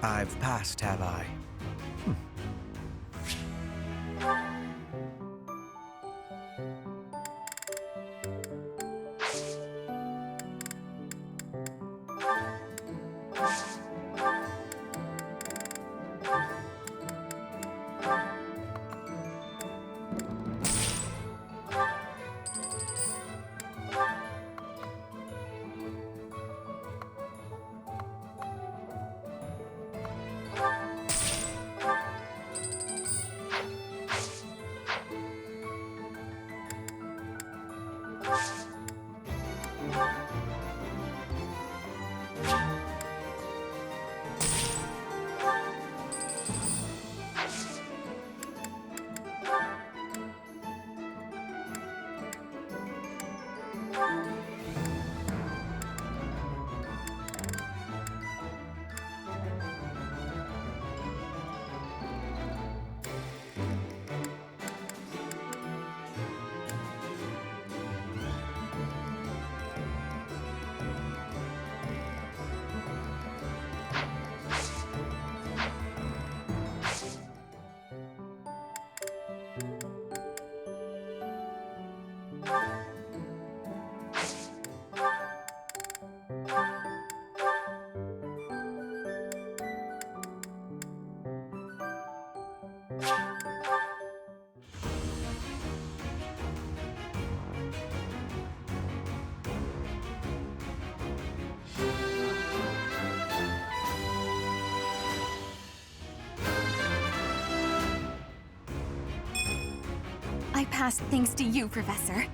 I've passed, have I? I passed thanks to you, Professor.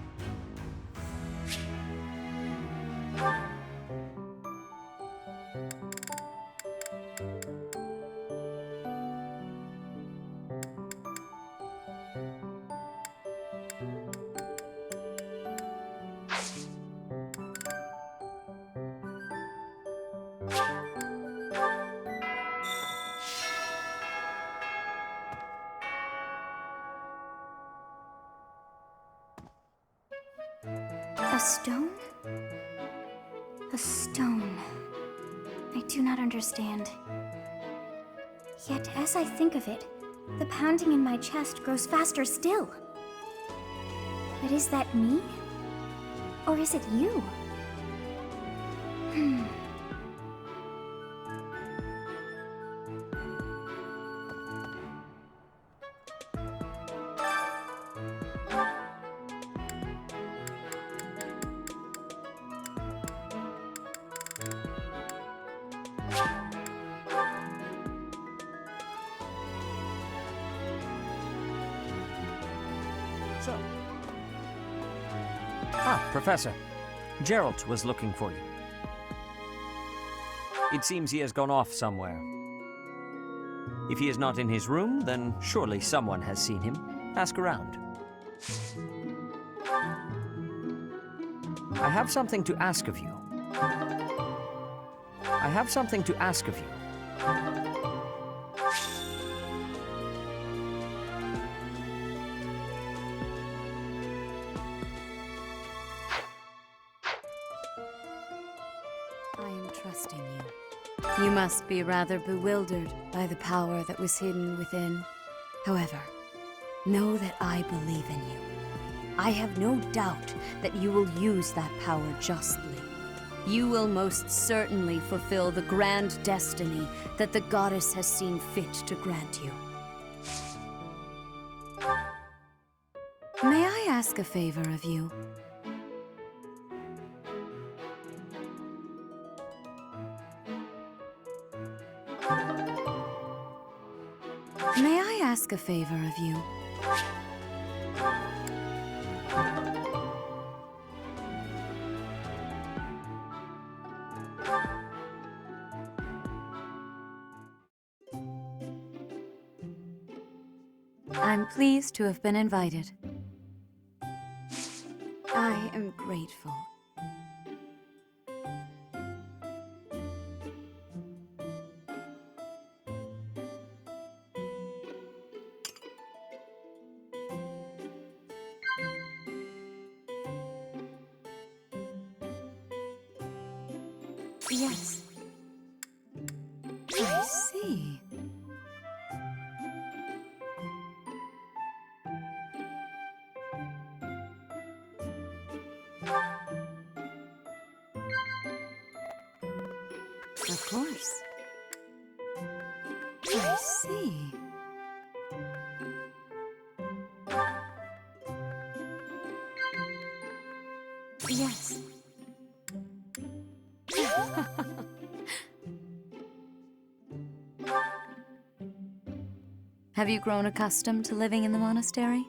A stone? A stone. I do not understand. Yet, as I think of it, the pounding in my chest grows faster still. But is that me? Or is it you? Professor, Jeralt was looking for you. It seems he has gone off somewhere. If he is not in his room, then surely someone has seen him. Ask around. I have something to ask of you. I have something to ask of you. I am trusting you. You must be rather bewildered by the power that was hidden within. However, know that I believe in you. I have no doubt that you will use that power justly. You will most certainly fulfill the grand destiny that the goddess has seen fit to grant you. May I ask a favor of you? May I ask a favor of you? I'm pleased to have been invited. I am grateful. Yes. I see. Of course. I see. Yes. Have you grown accustomed to living in the monastery?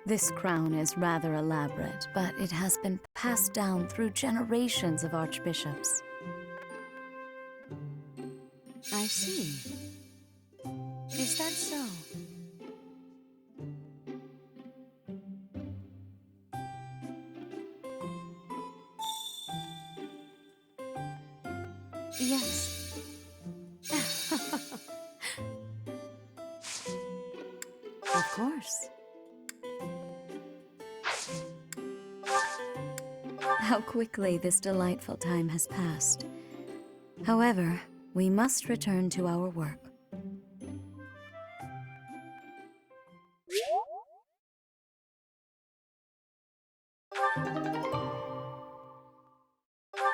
This crown is rather elaborate, but it has been passed down through generations of archbishops. I see. Is that so? Yes. Of course. How quickly this delightful time has passed. However, we must return to our work.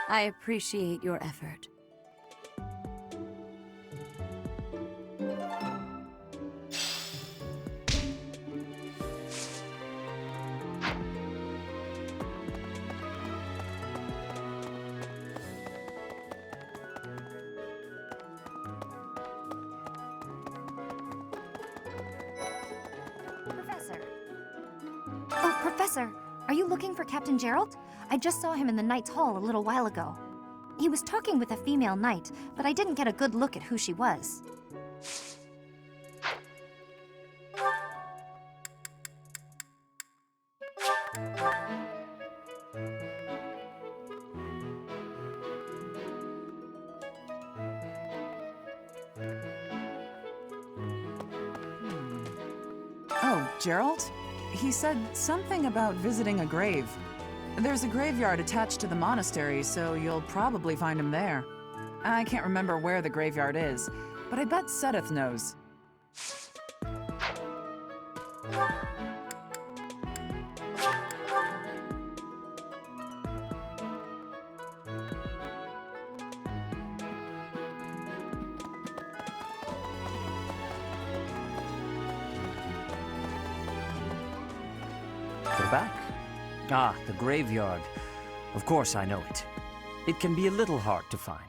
I appreciate your effort. Professor. Oh, Professor, are you looking for Captain Jeralt? I just saw him in the Knight's Hall a little while ago. He was talking with a female knight, but I didn't get a good look at who she was. Oh, Jeralt? He said something about visiting a grave. There's a graveyard attached to the monastery, so you'll probably find him there. I can't remember where the graveyard is, but I bet Seteth knows. We're back. Ah, the graveyard. Of course I know it. It can be a little hard to find.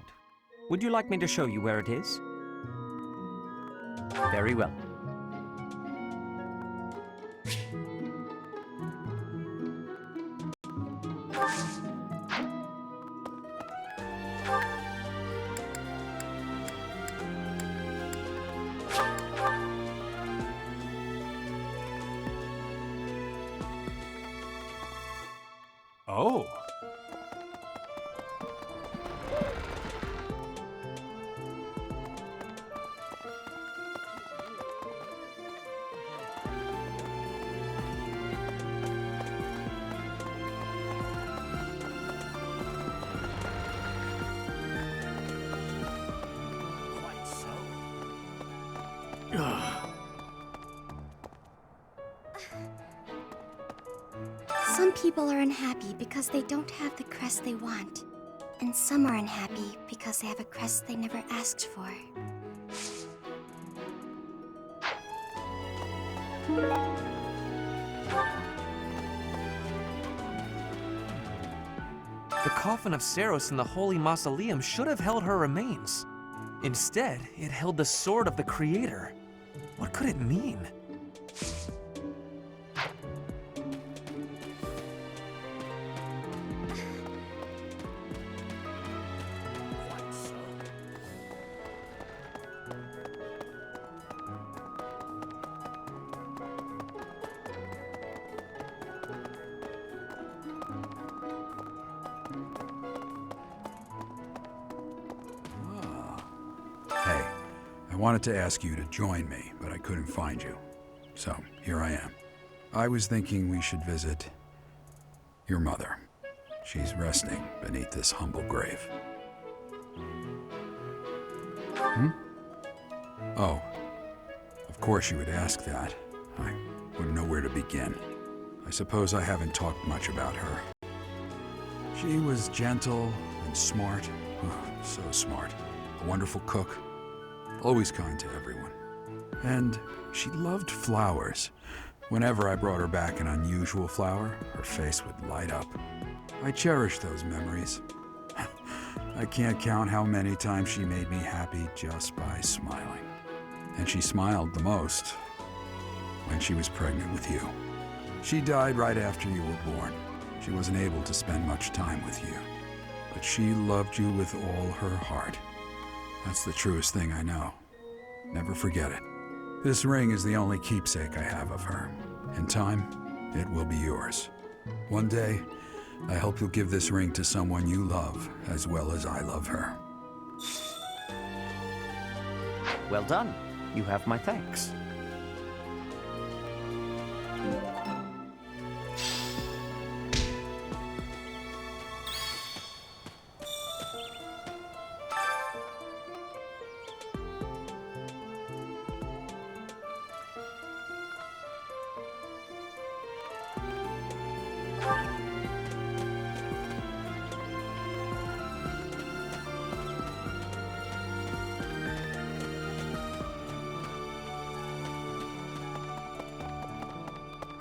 Would you like me to show you where it is? Very well. Oh. Quite so. Some people are unhappy because they don't have the crest they want. And some are unhappy because they have a crest they never asked for. The coffin of Saros in the Holy Mausoleum should have held her remains. Instead, it held the sword of the Creator. What could it mean? Hey, I wanted to ask you to join me, but I couldn't find you. So, here I am. I was thinking we should visit your mother. She's resting beneath this humble grave. Oh, of course you would ask that. I wouldn't know where to begin. I suppose I haven't talked much about her. She was gentle and smart. Oh, so smart. A wonderful cook. Always kind to everyone. And she loved flowers. Whenever I brought her back an unusual flower, her face would light up. I cherish those memories. I can't count how many times she made me happy just by smiling. And she smiled the most when she was pregnant with you. She died right after you were born. She wasn't able to spend much time with you. But she loved you with all her heart. That's the truest thing I know. Never forget it. This ring is the only keepsake I have of her. In time, it will be yours. One day, I hope you'll give this ring to someone you love as well as I love her. Well done. You have my thanks.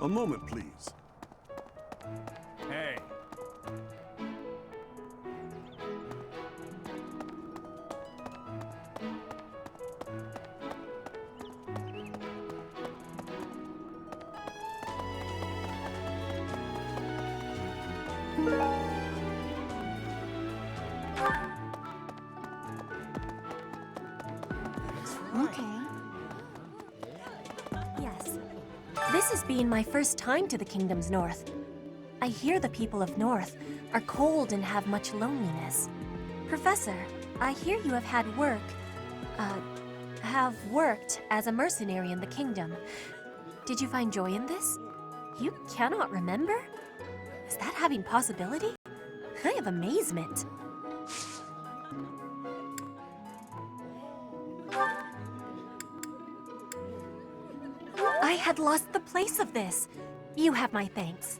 A moment, please. Hey. Okay. Yes. This has been my first time to the Kingdom's North. I hear the people of North are cold and have much loneliness. Professor, I hear you have worked as a mercenary in the Kingdom. Did you find joy in this? You cannot remember? Is that having possibility? I have amazement. I had lost the place of this. You have my thanks.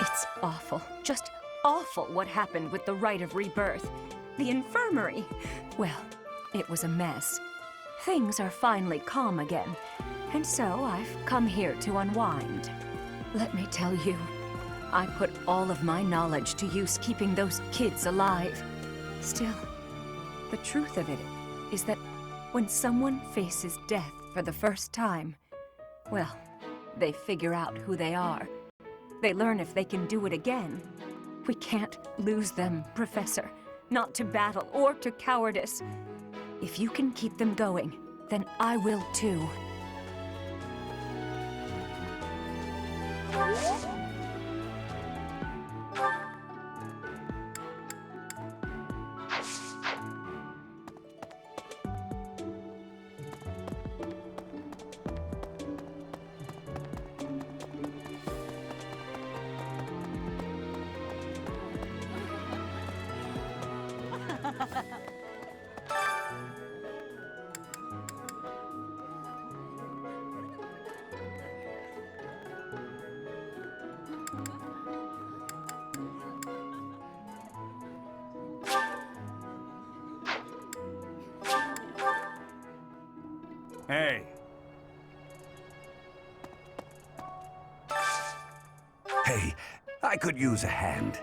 It's awful, just awful what happened with the Rite of Rebirth. The infirmary. Well, it was a mess. Things are finally calm again, and so I've come here to unwind. Let me tell you, I put all of my knowledge to use keeping those kids alive. Still, the truth of it is that when someone faces death for the first time, well, they figure out who they are. They learn if they can do it again. We can't lose them, Professor. Not to battle or to cowardice. If you can keep them going, then I will too. Hey. Hey, I could use a hand.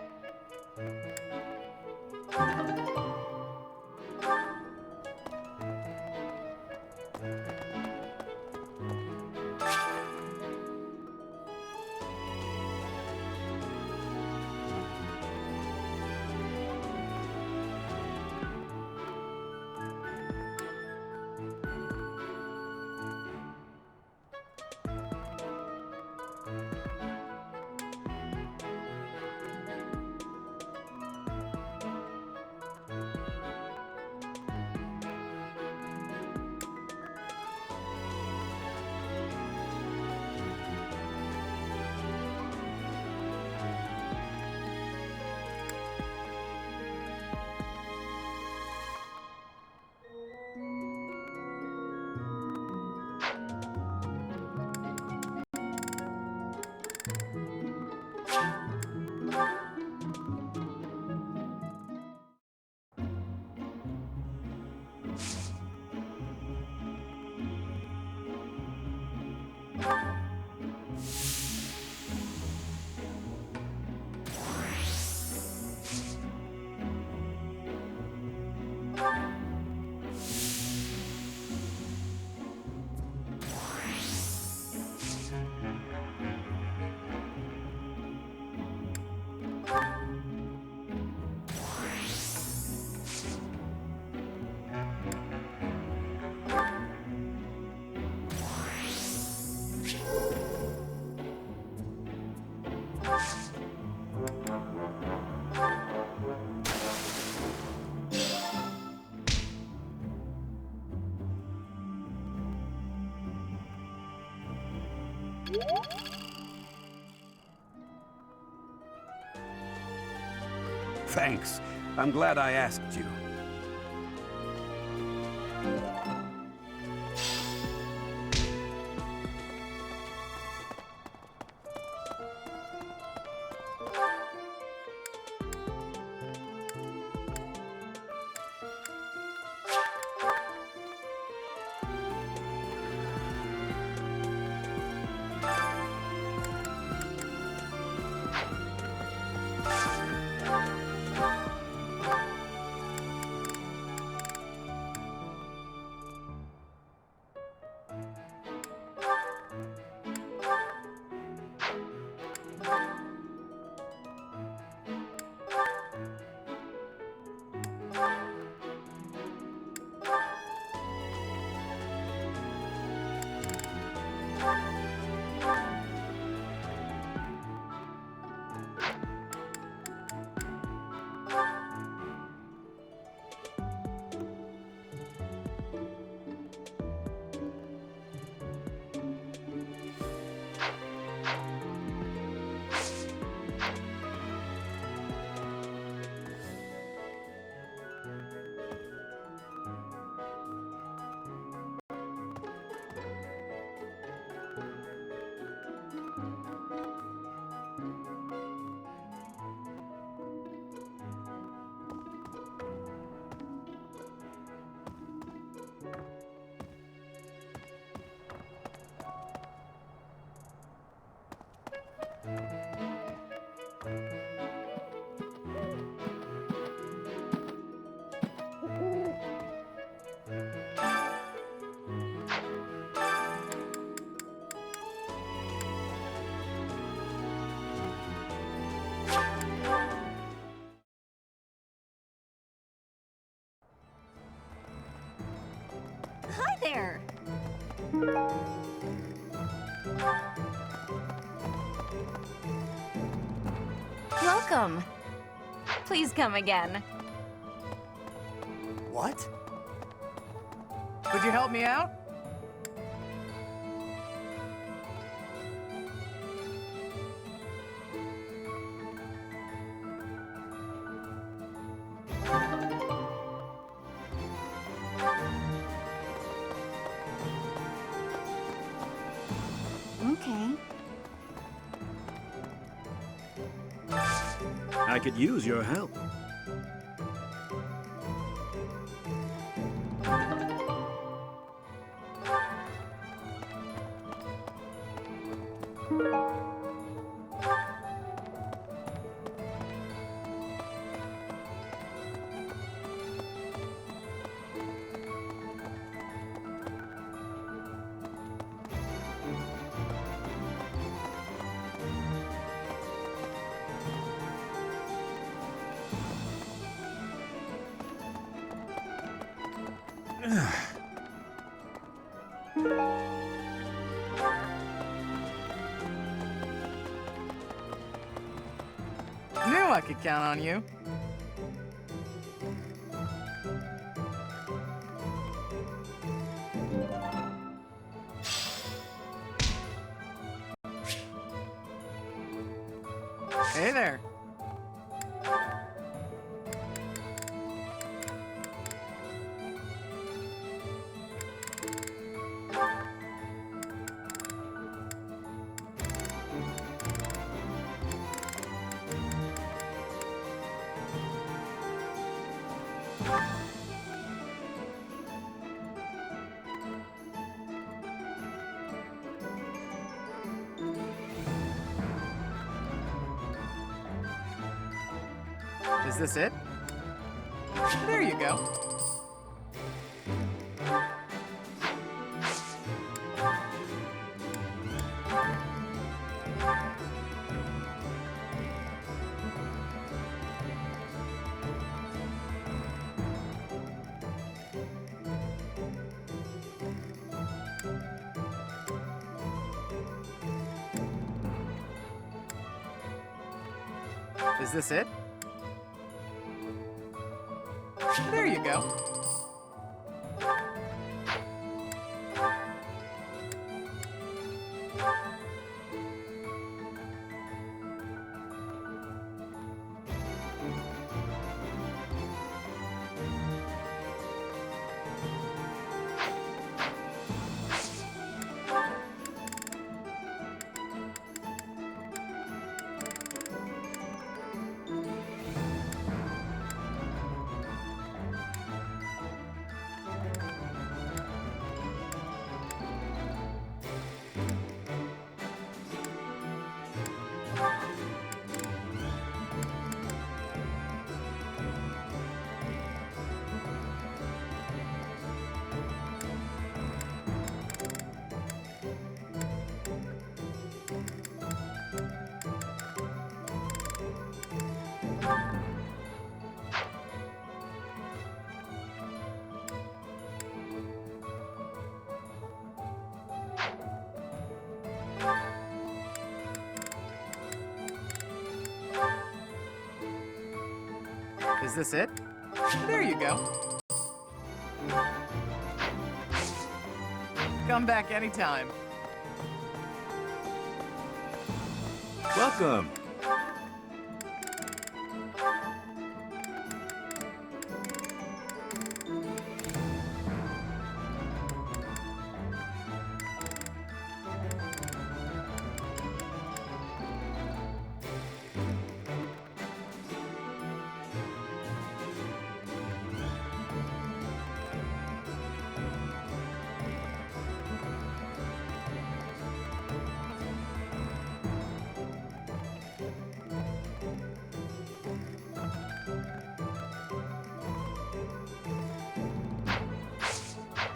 Thanks. I'm glad I asked you. there. Welcome. Please come again. What? Would you help me out? Okay. I could use your help. Knew I could count on you. Hey there. Is this it? There you go. Is this it? There you go. Is this it? There you go. Come back anytime. Welcome.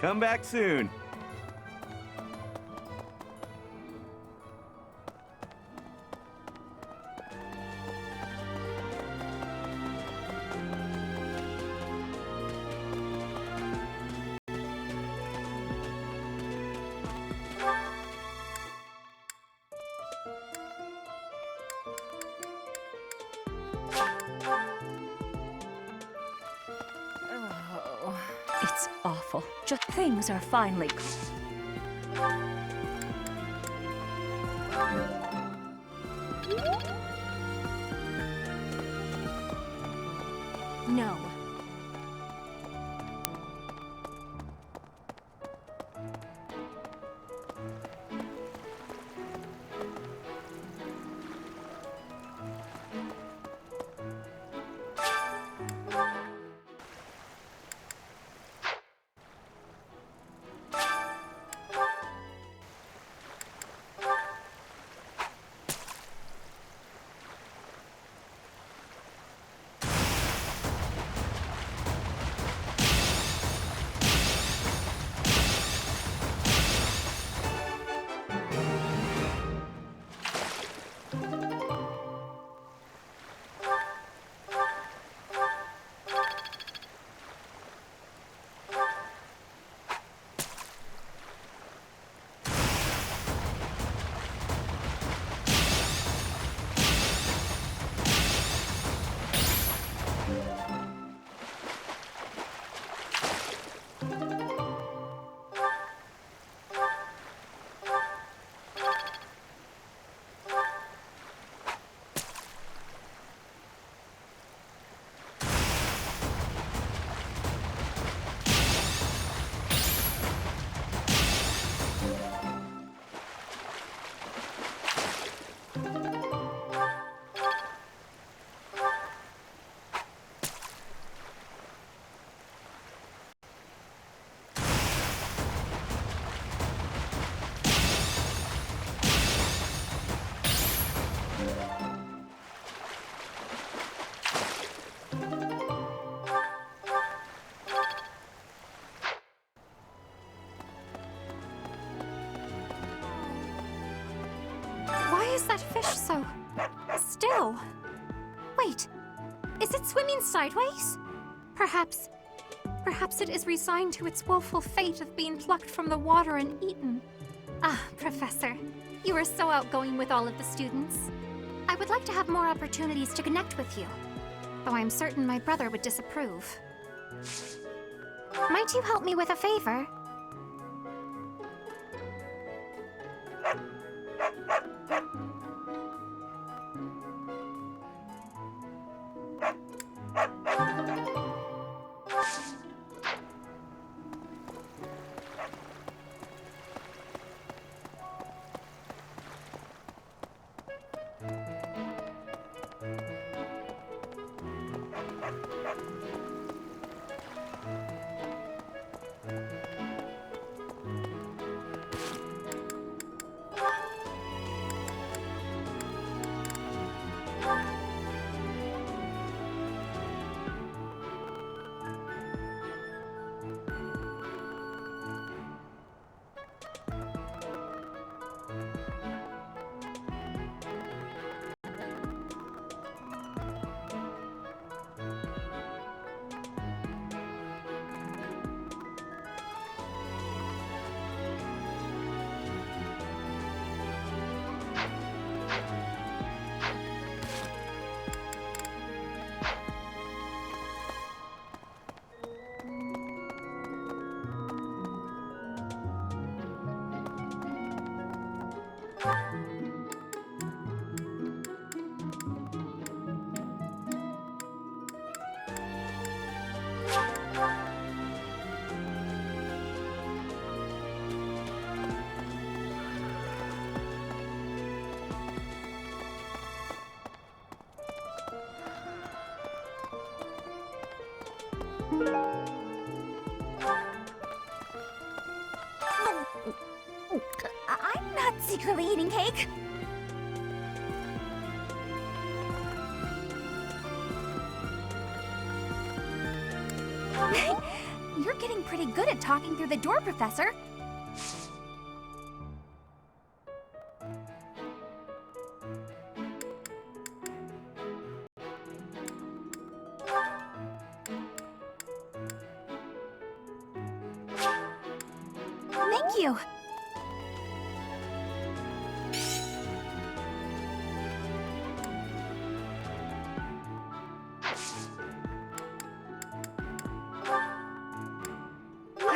Come back soon. It's awful. Just things are finally. No. Why is that fish so still? Wait, is it swimming sideways? Perhaps it is resigned to its woeful fate of being plucked from the water and eaten. Ah, Professor, you are so outgoing with all of the students. I would like to have more opportunities to connect with you, though I'm certain my brother would disapprove. Might you help me with a favor? I'm not secretly eating cake. You're getting pretty good at talking through the door, Professor. Thank you.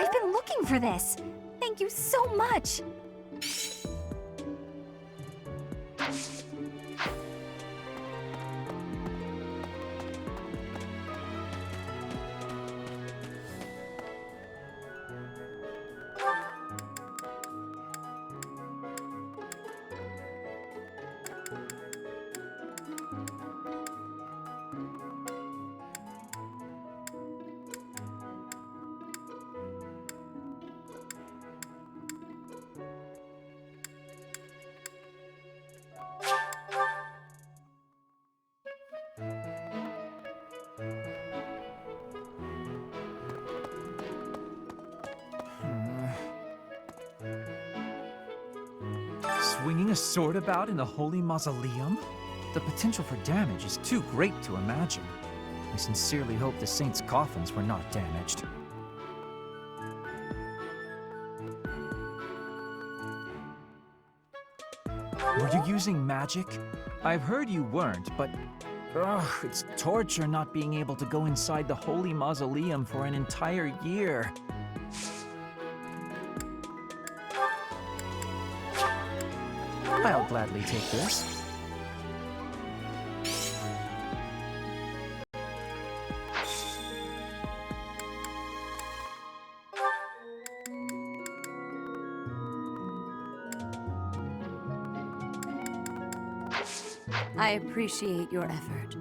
I've been looking for this. Thank you so much. Swinging a sword about in the holy mausoleum? The potential for damage is too great to imagine. I sincerely hope the saints' coffins were not damaged. Were you using magic? I've heard you weren't, but it's torture not being able to go inside the holy mausoleum for an entire year. I'll gladly take this. I appreciate your effort.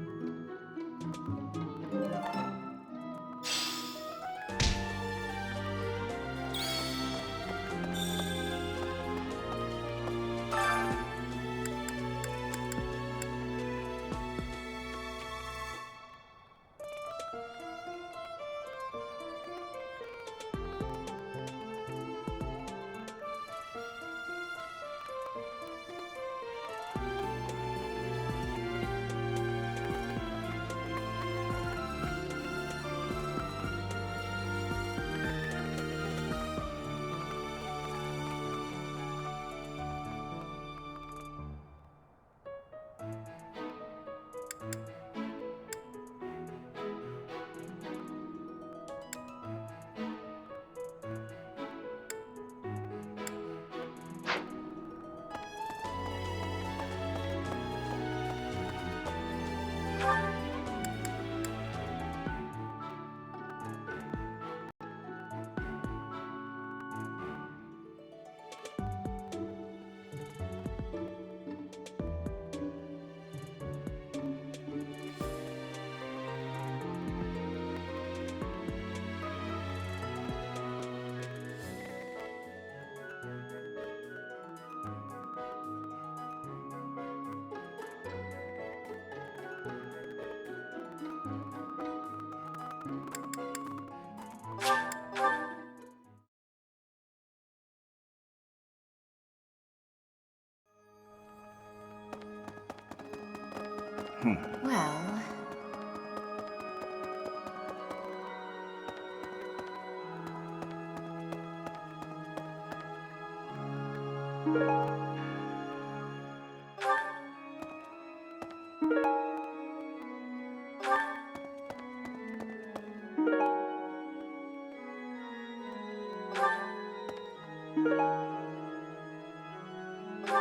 Well...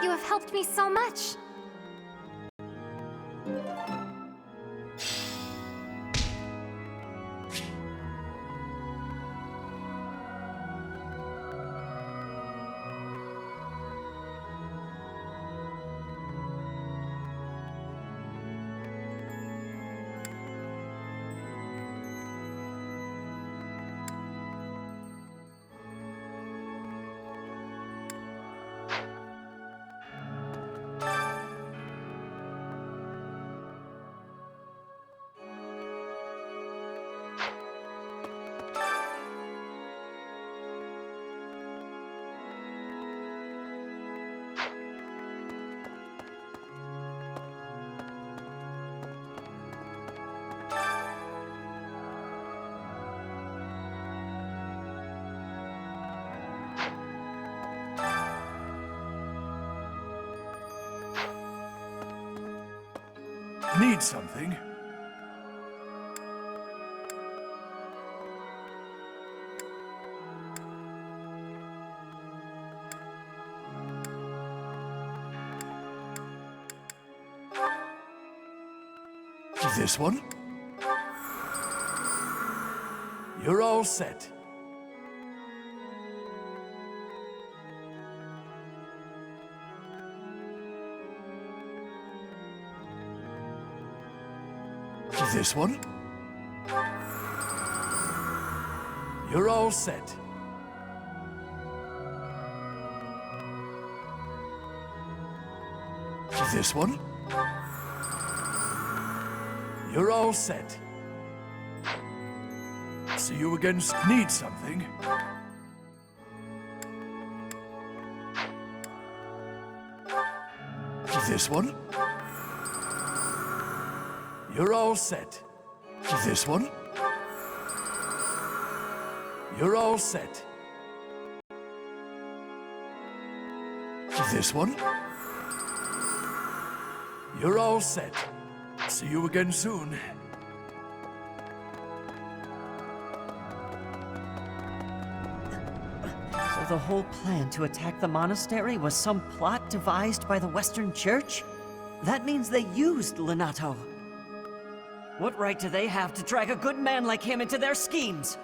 You have helped me so much. Need something? This one? You're all set. This one? You're all set. This one? You're all set. See you again. Need something? This one? You're all set. This one? You're all set. This one? You're all set. See you again soon. So the whole plan to attack the monastery was some plot devised by the Western Church? That means they used Lenato. What right do they have to drag a good man like him into their schemes?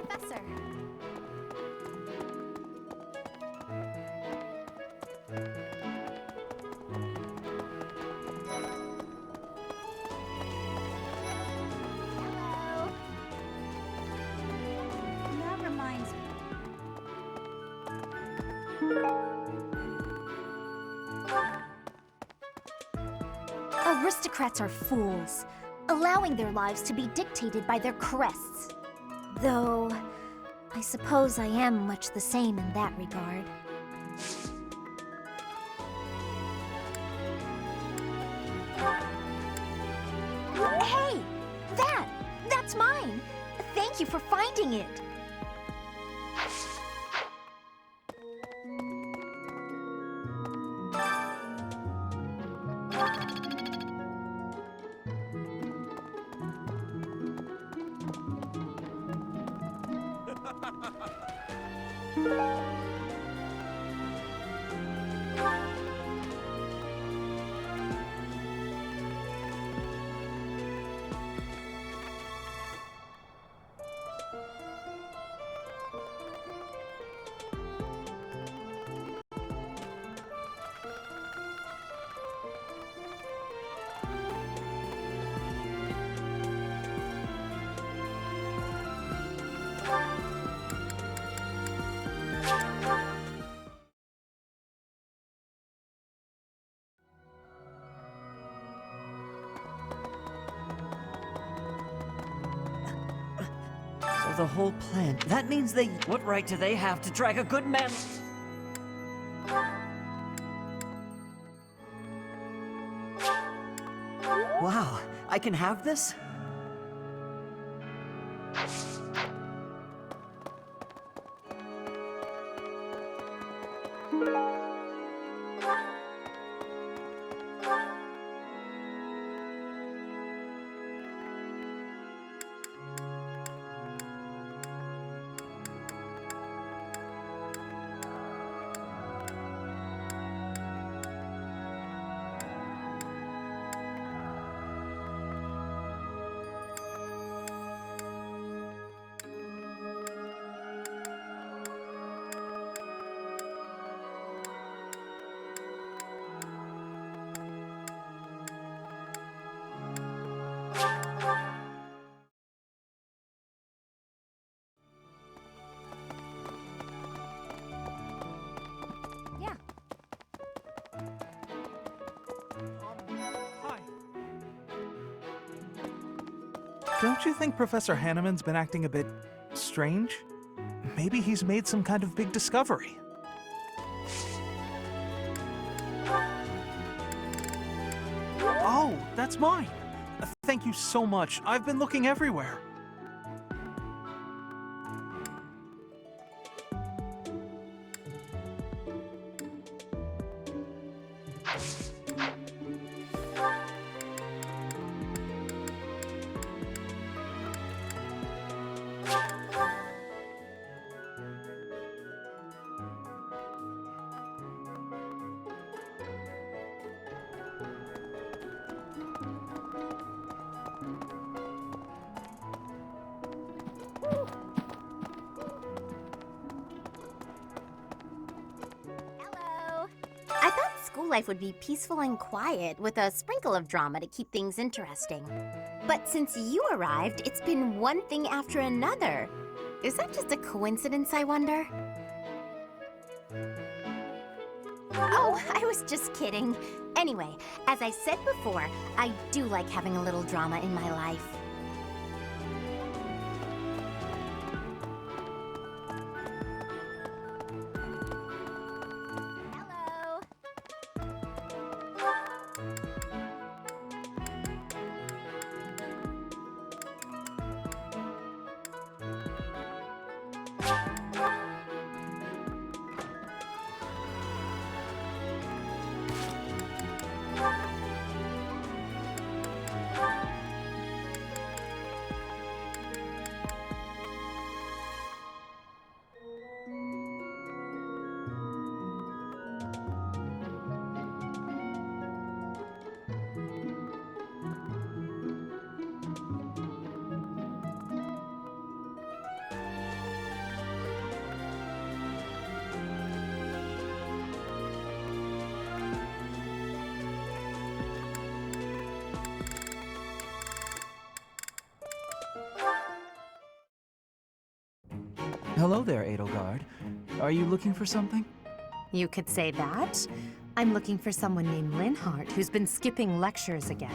Professor. Hello. That reminds me. Aristocrats are fools, allowing their lives to be dictated by their crests. Though, I suppose I am much the same in that regard. Hey! That's mine! Thank you for finding it! The whole plan. That means they... What right do they have to drag a good man... Wow, I can have this? Don't you think Professor Hanneman's been acting a bit strange? Maybe he's made some kind of big discovery. Oh, that's mine! Thank you so much. I've been looking everywhere. I thought school life would be peaceful and quiet, with a sprinkle of drama to keep things interesting. But since you arrived, it's been one thing after another. Is that just a coincidence, I wonder? Oh, I was just kidding. Anyway, as I said before, I do like having a little drama in my life. Hello there, Edelgard. Are you looking for something? You could say that. I'm looking for someone named Linhardt who's been skipping lectures again.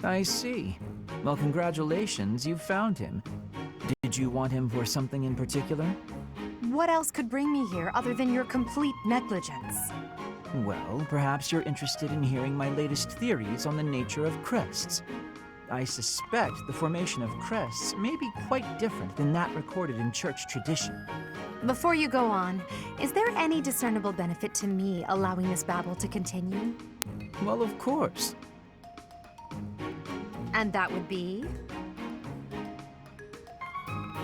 I see. Well, congratulations, you found him. Did you want him for something in particular? What else could bring me here other than your complete negligence? Well, perhaps you're interested in hearing my latest theories on the nature of crests. I suspect the formation of crests may be quite different than that recorded in church tradition. Before you go on, is there any discernible benefit to me allowing this babble to continue? Well, of course. And that would be?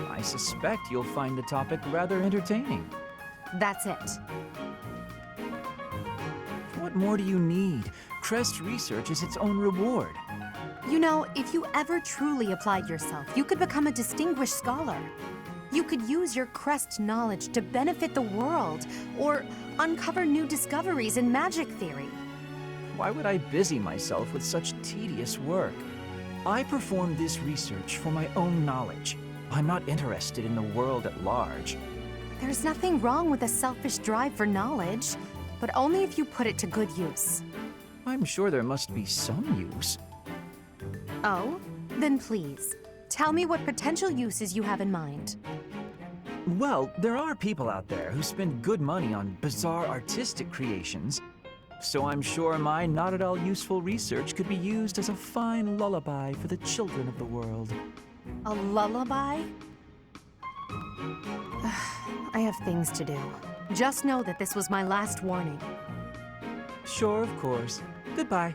I suspect you'll find the topic rather entertaining. That's it. What more do you need? Crest research is its own reward. You know, if you ever truly applied yourself, you could become a distinguished scholar. You could use your Crest knowledge to benefit the world, or uncover new discoveries in magic theory. Why would I busy myself with such tedious work? I perform this research for my own knowledge. I'm not interested in the world at large. There's nothing wrong with a selfish drive for knowledge, but only if you put it to good use. I'm sure there must be some use. Oh? Then please, tell me what potential uses you have in mind. Well, there are people out there who spend good money on bizarre artistic creations, so I'm sure my not at all useful research could be used as a fine lullaby for the children of the world. A lullaby? I have things to do. Just know that this was my last warning. Sure, of course. Goodbye.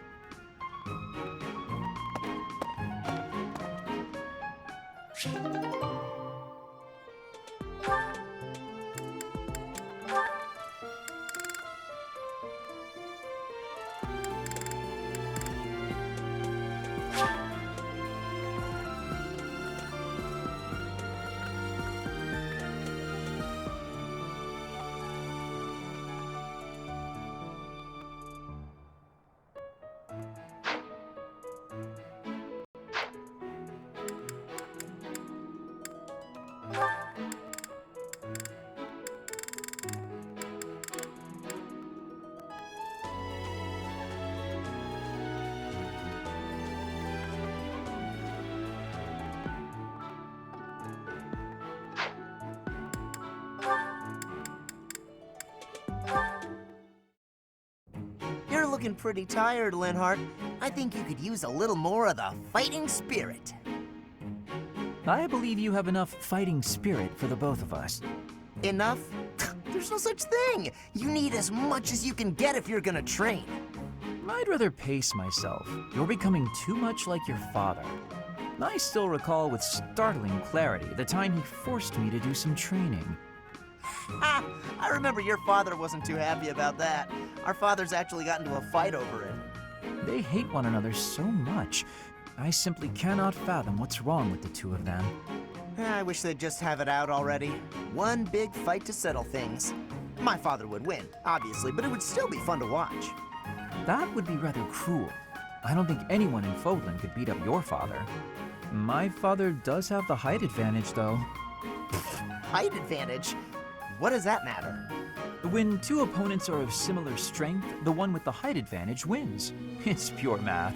looking pretty tired, Linhardt. I think you could use a little more of the fighting spirit. I believe you have enough fighting spirit for the both of us. Enough? There's no such thing. You need as much as you can get if you're gonna train. I'd rather pace myself. You're becoming too much like your father. I still recall with startling clarity the time he forced me to do some training. Ha! I remember your father wasn't too happy about that. Our fathers actually got into a fight over it. They hate one another so much. I simply cannot fathom what's wrong with the two of them. I wish they'd just have it out already. One big fight to settle things. My father would win, obviously, but it would still be fun to watch. That would be rather cruel. I don't think anyone in Fodlan could beat up your father. My father does have the height advantage, though. Height advantage? What does that matter? When two opponents are of similar strength, the one with the height advantage wins. It's pure math.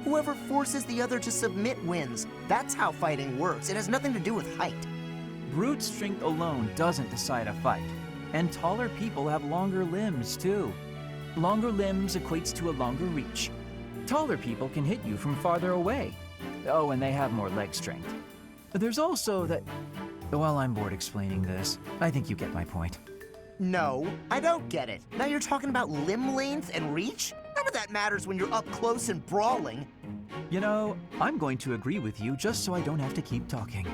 Whoever forces the other to submit wins. That's how fighting works. It has nothing to do with height. Brute strength alone doesn't decide a fight. And taller people have longer limbs, too. Longer limbs equates to a longer reach. Taller people can hit you from farther away. Oh, and they have more leg strength. There's also that... Well, I'm bored explaining this. I think you get my point. No, I don't get it. Now you're talking about limb length and reach? None of that matters when you're up close and brawling. You know, I'm going to agree with you just so I don't have to keep talking.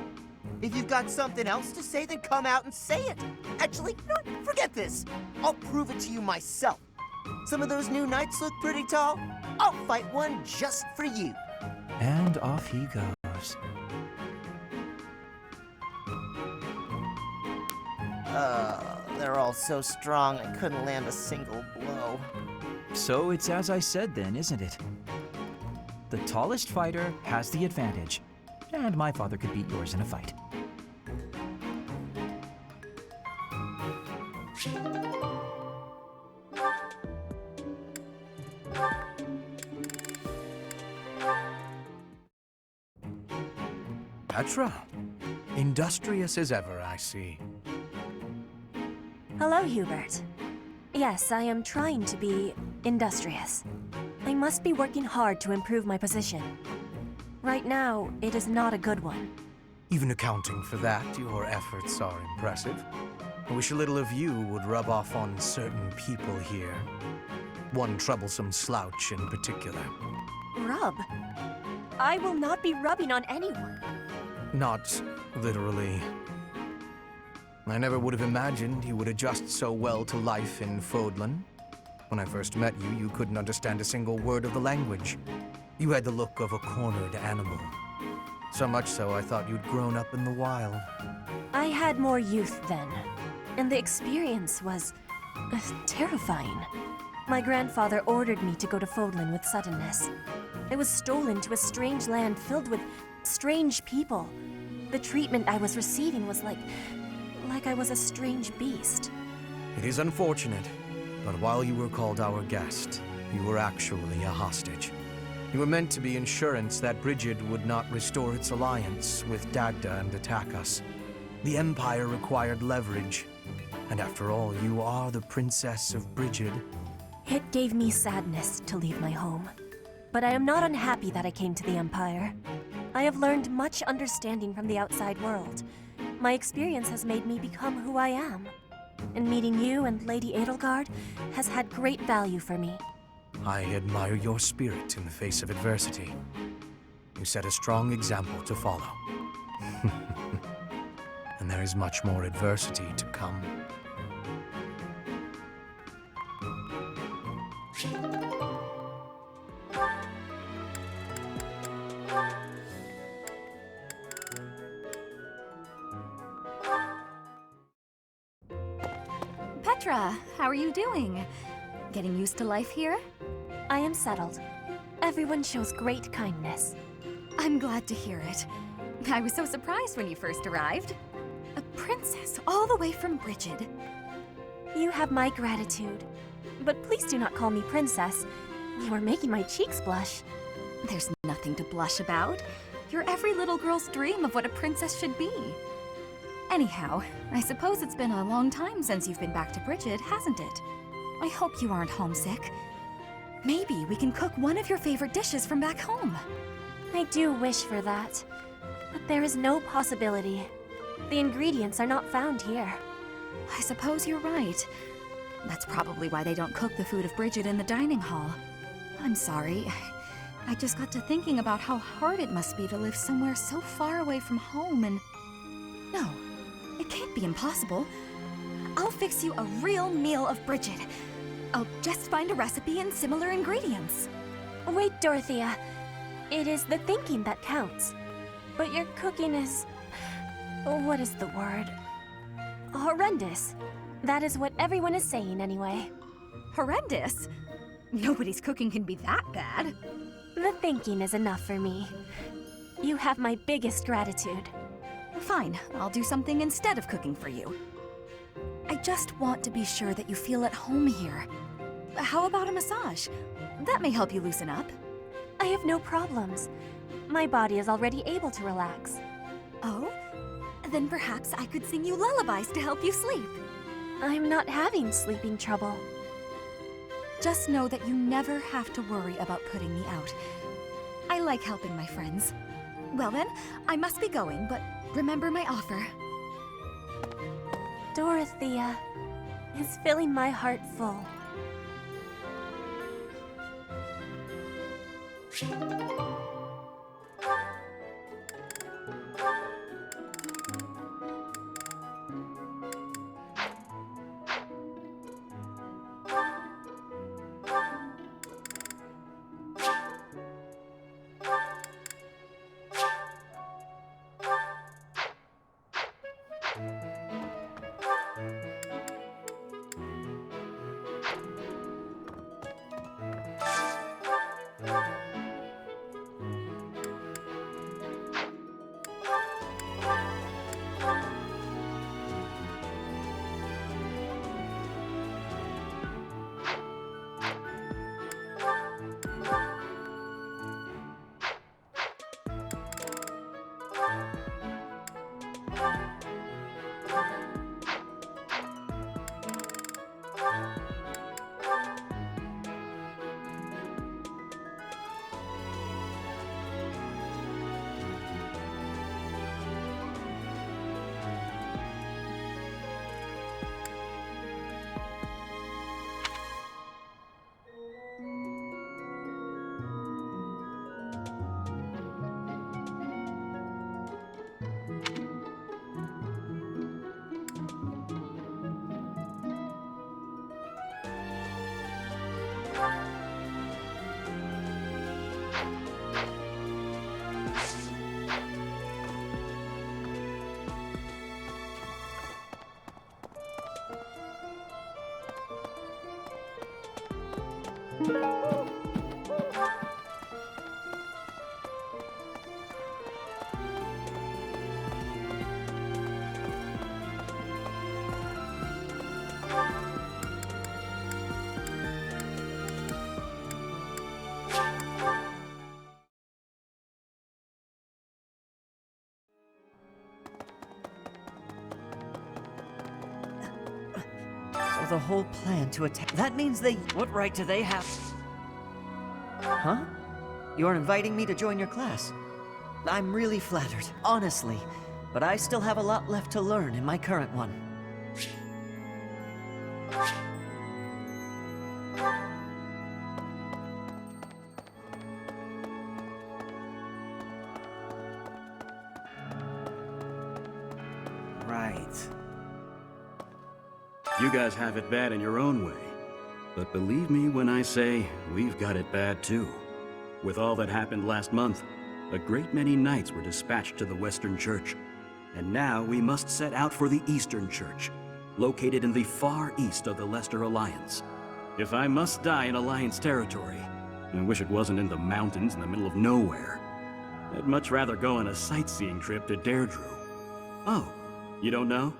If you've got something else to say, then come out and say it. Actually, you know what? Forget this. I'll prove it to you myself. Some of those new knights look pretty tall. I'll fight one just for you. And off he goes. They're all so strong, I couldn't land a single blow. So it's as I said then, isn't it? The tallest fighter has the advantage. And my father could beat yours in a fight. Petra. Industrious as ever, I see. Hello, Hubert. Yes, I am trying to be industrious. I must be working hard to improve my position. Right now, it is not a good one. Even accounting for that, your efforts are impressive. I wish a little of you would rub off on certain people here. One troublesome slouch in particular. Rub? I will not be rubbing on anyone. Not literally. I never would have imagined you would adjust so well to life in Fodlan. When I first met you, you couldn't understand a single word of the language. You had the look of a cornered animal. So much so, I thought you'd grown up in the wild. I had more youth then, and the experience was terrifying. My grandfather ordered me to go to Fodlan with suddenness. I was stolen to a strange land filled with strange people. The treatment I was receiving was like I was a strange beast. It is unfortunate, but while you were called our guest, you were actually a hostage. You were meant to be insurance that Brigid would not restore its alliance with Dagda and attack us. The Empire required leverage, and after all, you are the Princess of Brigid. It gave me sadness to leave my home, but I am not unhappy that I came to the Empire. I have learned much understanding from the outside world. My experience has made me become who I am, and meeting you and Lady Edelgard has had great value for me. I admire your spirit in the face of adversity. You set a strong example to follow. And there is much more adversity to come. Petra, how are you doing? Getting used to life here? I am settled. Everyone shows great kindness. I'm glad to hear it. I was so surprised when you first arrived. A princess all the way from Brigid. You have my gratitude. But please do not call me princess. You are making my cheeks blush. There's nothing to blush about. You're every little girl's dream of what a princess should be. Anyhow, I suppose it's been a long time since you've been back to Brigid, hasn't it? I hope you aren't homesick. Maybe we can cook one of your favorite dishes from back home. I do wish for that, but there is no possibility. The ingredients are not found here. I suppose you're right. That's probably why they don't cook the food of Bridget in the dining hall. I'm sorry. I just got to thinking about how hard it must be to live somewhere so far away from home and... No, it can't be impossible. I'll fix you a real meal of Bridget. I'll just find a recipe and similar ingredients. Wait, Dorothea. It is the thinking that counts. But your cooking is... what is the word? Horrendous. That is what everyone is saying anyway. Horrendous? Nobody's cooking can be that bad. The thinking is enough for me. You have my biggest gratitude. Fine, I'll do something instead of cooking for you. I just want to be sure that you feel at home here. How about a massage? That may help you loosen up. I have no problems. My body is already able to relax. Oh? Then perhaps I could sing you lullabies to help you sleep. I'm not having sleeping trouble. Just know that you never have to worry about putting me out. I like helping my friends. Well then, I must be going, but remember my offer. Dorothea is filling my heart full. So the whole plan to attack... That means they... What right do they have... Huh? You're inviting me to join your class? I'm really flattered, honestly. But I still have a lot left to learn in my current one. Right. You guys have it bad in your own way. But believe me when I say, we've got it bad too. With all that happened last month, a great many knights were dispatched to the Western Church. And now we must set out for the Eastern Church, located in the far east of the Leicester Alliance. If I must die in Alliance territory, I wish it wasn't in the mountains in the middle of nowhere. I'd much rather go on a sightseeing trip to Deirdre. Oh, you don't know?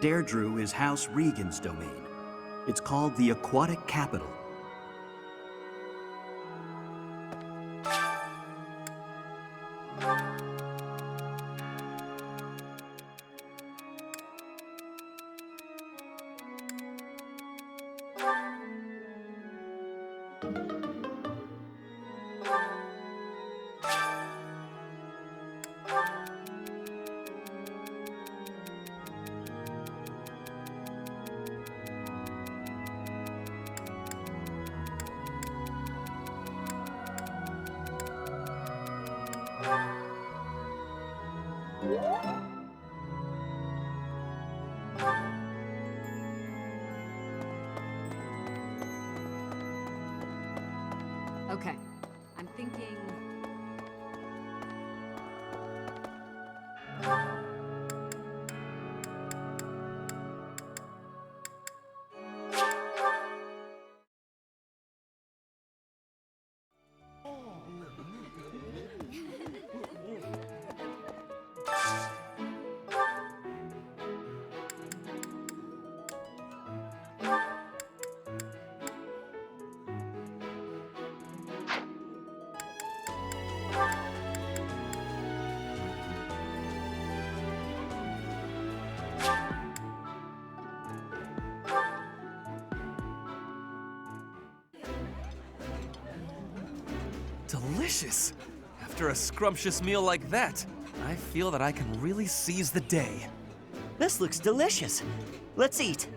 Deirdre is House Regan's domain. It's called the Aquatic Capital. Okay, I'm thinking... Delicious! After a scrumptious meal like that, I feel that I can really seize the day. This looks delicious. Let's eat.